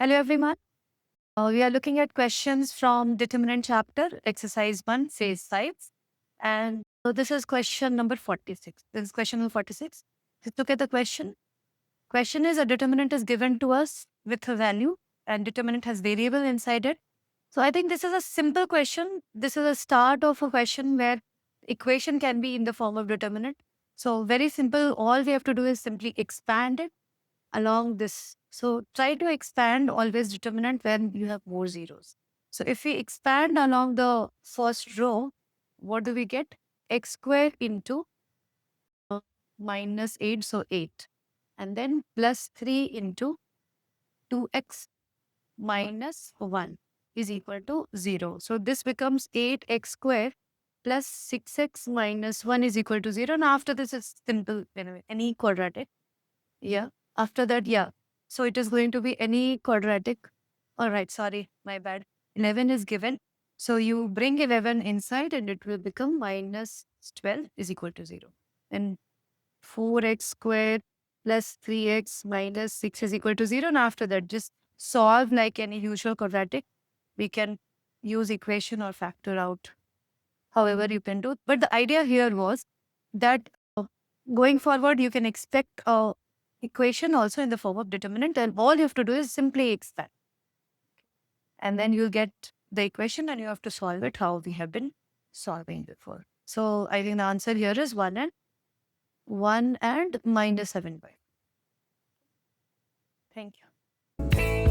Hello everyone. We are looking at questions from Determinant chapter, exercise 1, phase 5. And so this is question number 46. This is question number 46. Let's look at the question. Question is a determinant is given to us with a value and determinant has variable inside it. So I think this is a simple question. This is a start of a question where equation can be in the form of determinant. So very simple. All we have to do is simply expand it along this. So try to expand always determinant when you have more zeros. So if we expand along the first row, what do we get? X squared into minus 8, so 8. And then plus 3 into 2x minus 1 is equal to 0. So this becomes 8x squared plus 6x minus 1 is equal to 0. Now after this is simple, anyway, any quadratic. Yeah. After that, yeah. So it is going to be any quadratic. All right, sorry, my bad. 11 is given. So you bring 11 inside and it will become minus 12 is equal to 0. And 4x squared plus 3x minus 6 is equal to 0. And after that, just solve like any usual quadratic. We can use equation or factor out however you can do. But the idea here was that going forward, you can expect a equation also in the form of determinant, and all you have to do is simply expand. And then you'll get the equation and you have to solve it how we have been solving before. So I think the answer here is 1 and minus 7 by. Thank you.